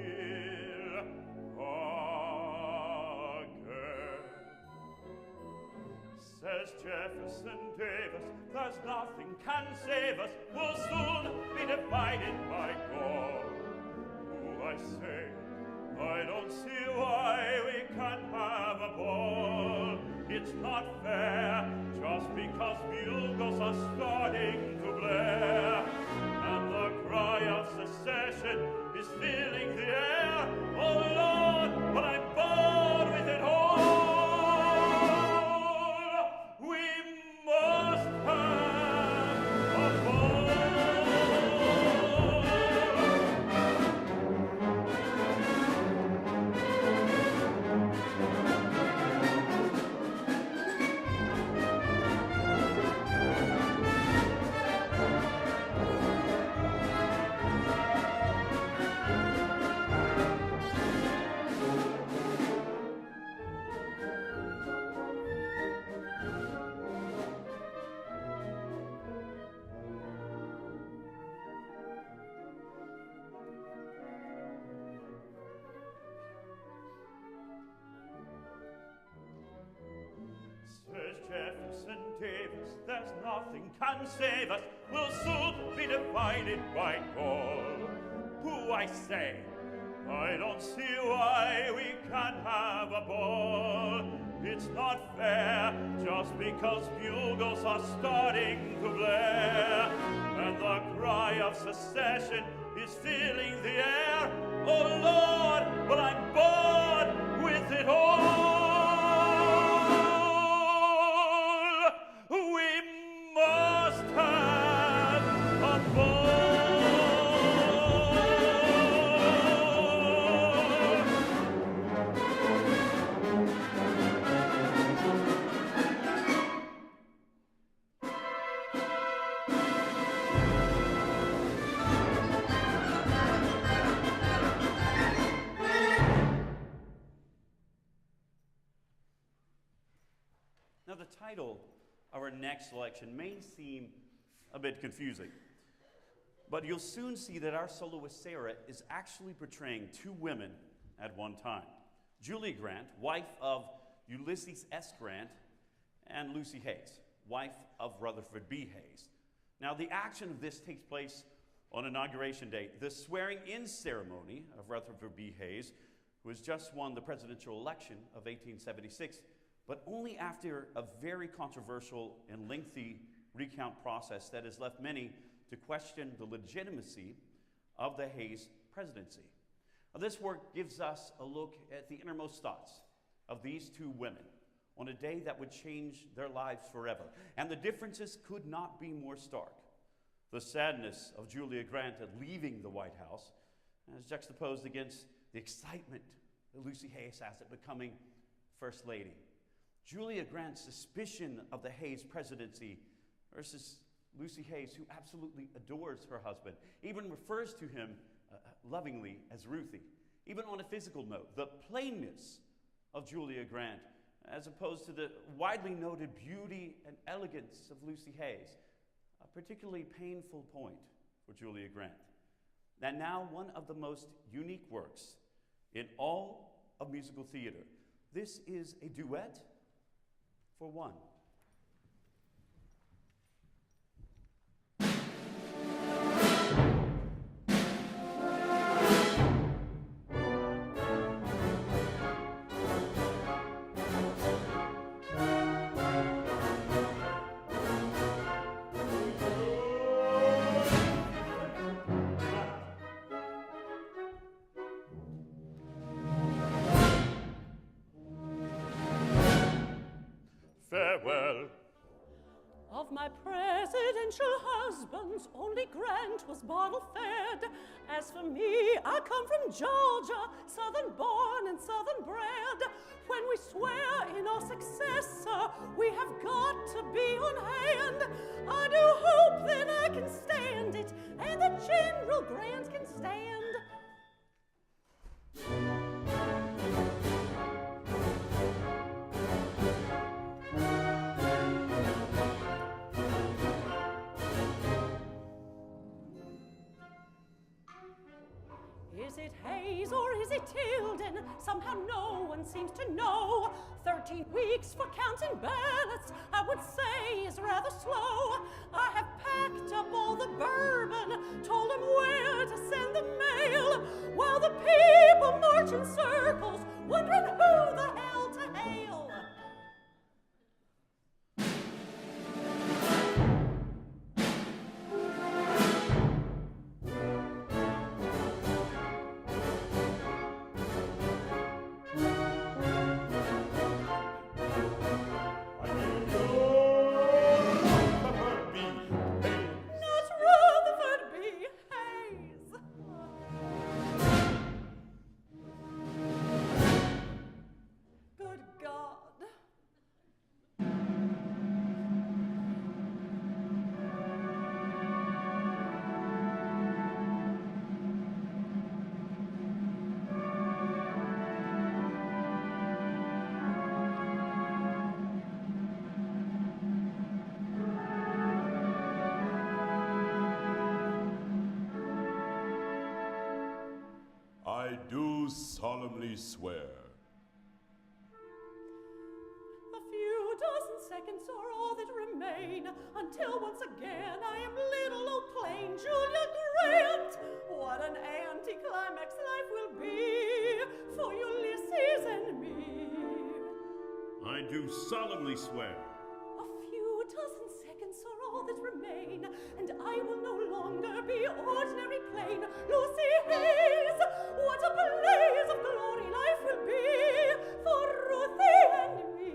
again. Says Jefferson Davis, there's nothing can save us, we'll soon be divided by God. Who I say, I don't see why we can't have a ball. It's not fair, just because bugles are starting to blare, and the cry of secession is filling the air. Oh Lord, but I'm bored with it all. We must have a ball. Jefferson Davis, there's nothing can save us, we'll soon be divided by gall. Who I say, I don't see why we can't have a ball. It's not fair, just because bugles are starting to blare, and the cry of secession is filling the air. Oh Lord, but I'm bored with it all. Now, the title of our next selection may seem a bit confusing, but you'll soon see that our soloist Sarah is actually portraying two women at one time. Julia Grant, wife of Ulysses S. Grant, and Lucy Hayes, wife of Rutherford B. Hayes. Now, the action of this takes place on Inauguration Day, the swearing-in ceremony of Rutherford B. Hayes, who has just won the presidential election of 1876, but only after a very controversial and lengthy recount process that has left many to question the legitimacy of the Hayes presidency. Now, this work gives us a look at the innermost thoughts of these two women on a day that would change their lives forever. And the differences could not be more stark. The sadness of Julia Grant at leaving the White House is juxtaposed against the excitement that Lucy Hayes has at becoming First Lady. Julia Grant's suspicion of the Hayes presidency versus Lucy Hayes, who absolutely adores her husband, even refers to him lovingly as Ruthie. Even on a physical note, the plainness of Julia Grant, as opposed to the widely noted beauty and elegance of Lucy Hayes, a particularly painful point for Julia Grant. And now one of the most unique works in all of musical theater. This is a duet for one. husband's only grant was bottle-fed. As for me, I come from Georgia, southern-born and southern-bred. When we swear in our success, we have got to be on hand. I do hope then I can stand it, and the General Grant can stand. Is it Hayes or is it Tilden? Somehow no one seems to know. 13 weeks for counting ballots, I would say, is rather slow. I have packed up all the bourbon, told them where to send the mail, while the people march in circles, wondering who the hell to hail. I do solemnly swear. A few dozen seconds are all that remain, until once again I am little old plain Julia Grant. What an anticlimax life will be for Ulysses and me. I do solemnly swear. A few dozen seconds are all that remain, and I will no longer be ordinary plain Lucy Hayes. What a blaze of glory life will be for Ruthie and me.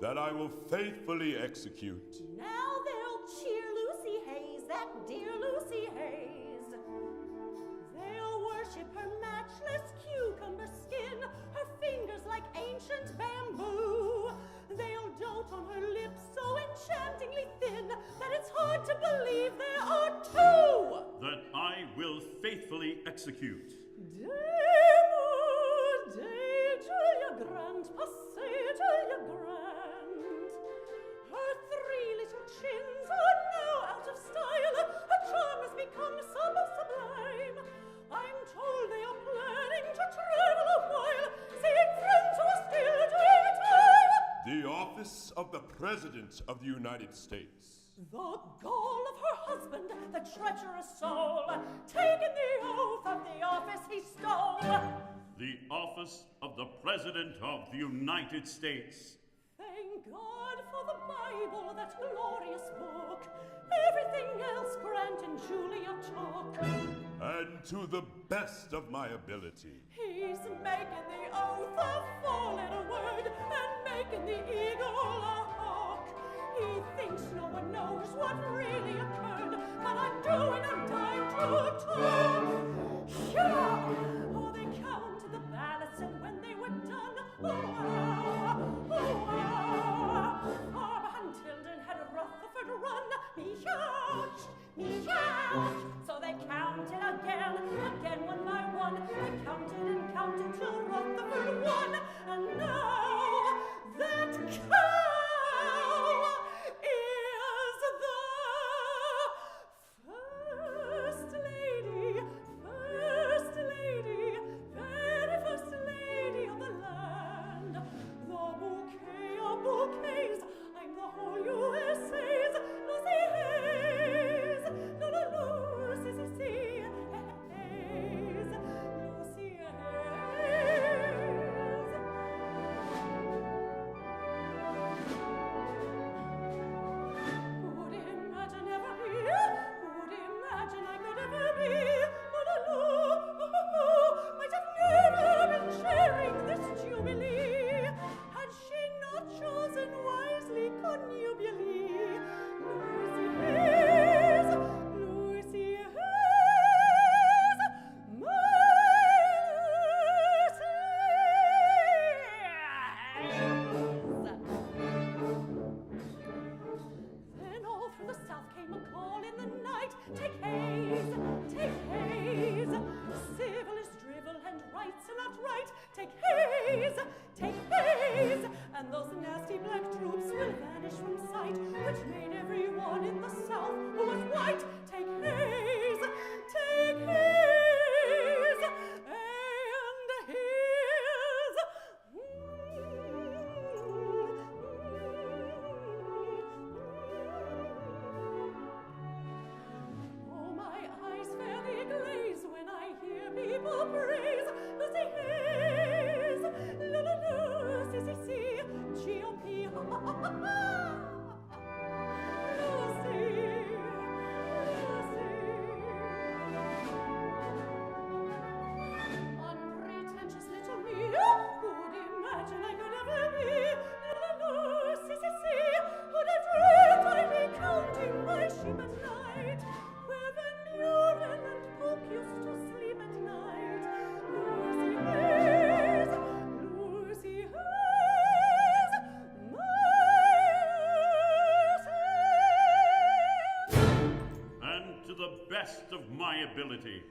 That I will faithfully execute. Now they'll cheer Lucy Hayes, that dear Lucy Hayes. They'll worship her matchless cucumber skin, her fingers like ancient bamboo. They'll dote on her lips so enchantingly thin that it's hard to believe there are two. That I will faithfully execute. Julia Grant, passé Julia Grant. Her three little chins are now out of style. Her charm has become sublime. I'm told they are planning to travel a while, seeing friends who are still doing time. The office of the President of the United States. The gall of her husband, the treacherous soul, taken the oath of the office he stole. The office of the President of the United States. Thank God for the Bible, that glorious book. Everything else Grant and Julia took. And to the best of my ability. He's making the oath a four-letter word and making the eagle a hawk. He thinks no one knows what really occurred, but I'm doing a dime to talk. Yeah! Oh, they counted the ballots, and when they were done, far behind Tilden had Rutherford run. Me-ouch, so they counted again one by one. They counted and counted till Rutherford won, and now that cow is the First Lady nobility.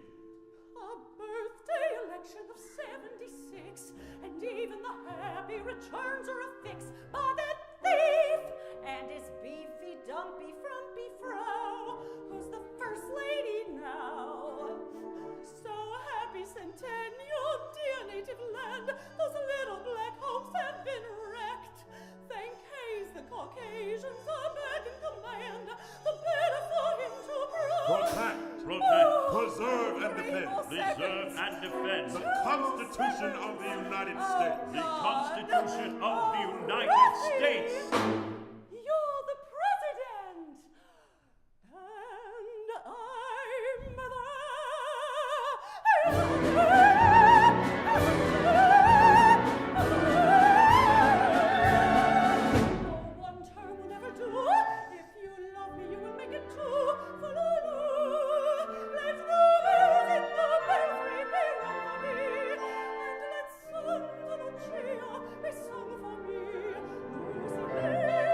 A birthday election of 76, and even the happy returns are a fix by that thief and his beefy, dumpy, frumpy fro, who's the first lady now. So happy centennial, dear native land, those little black hopes have been wrecked. Thank Hayes, the Caucasians are back in command, the better for him to Protect, preserve, and defend Preserve and defend the Constitution of the United States. the Constitution of the United States. You're the president, and I'm Oh, one term will never do. If you love me, you will make it two. Let the bells in the belfry be rung for me, and let Santa Lucia be sung for me. Lucy,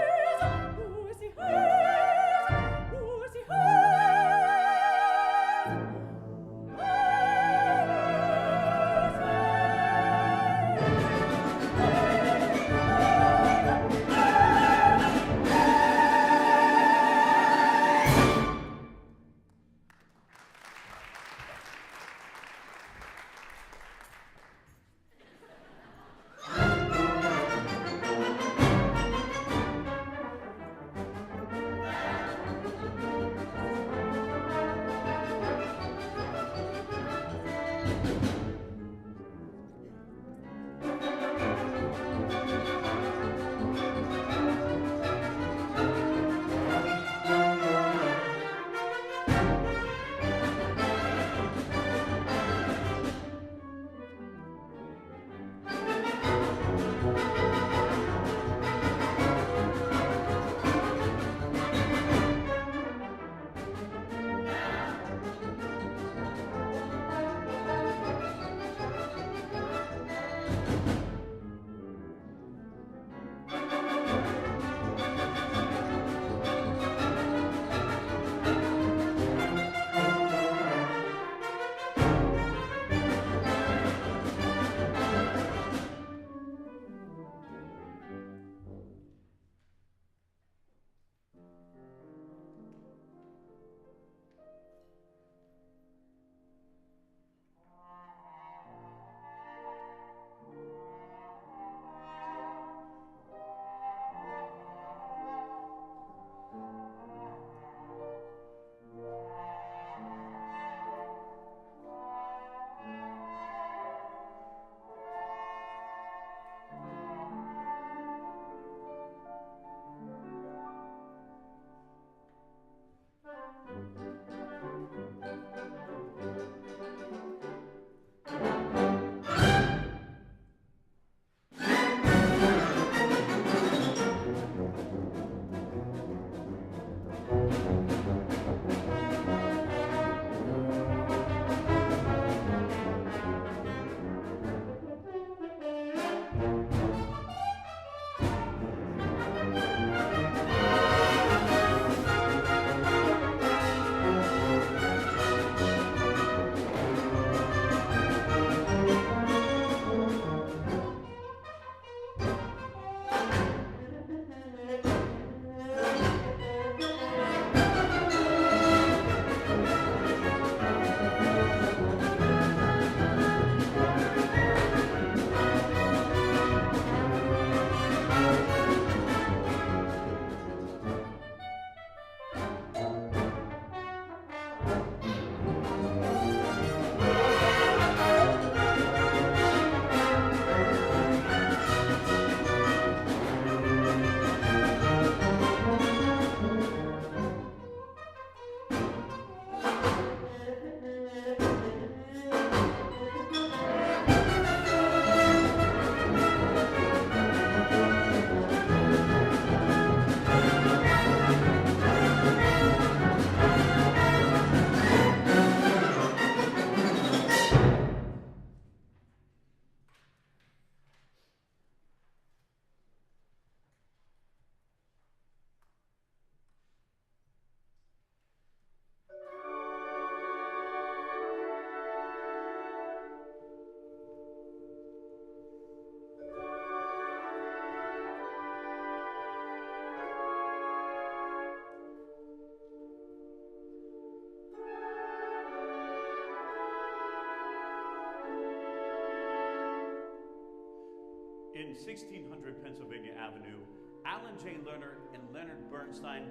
in 1600 Pennsylvania Avenue, Alan J. Lerner and Leonard Bernstein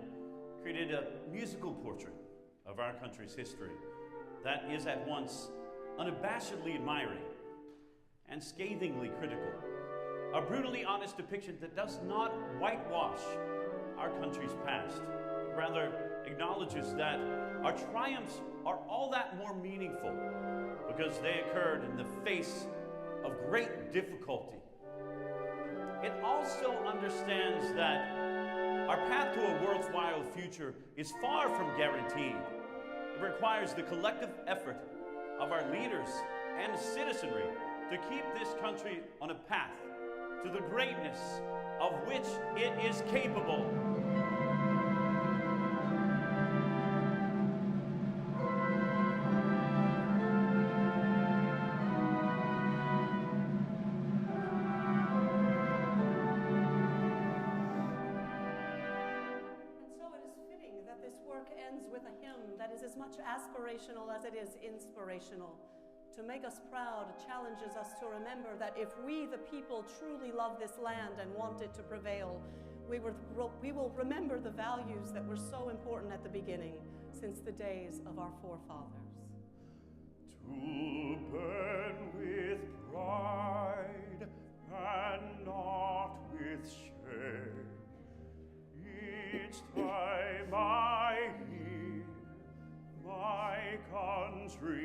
created a musical portrait of our country's history that is at once unabashedly admiring and scathingly critical. A brutally honest depiction that does not whitewash our country's past, rather acknowledges that our triumphs are all that more meaningful because they occurred in the face of great difficulty. It also understands that our path to a worthwhile future is far from guaranteed. It requires the collective effort of our leaders and citizenry to keep this country on a path to the greatness of which it is capable. As much aspirational as it is inspirational. To make us proud challenges us to remember that if we, the people, truly love this land and want it to prevail, we will remember the values that were so important at the beginning, since the days of our forefathers. To burn with pride and not with shame, each time I hear my country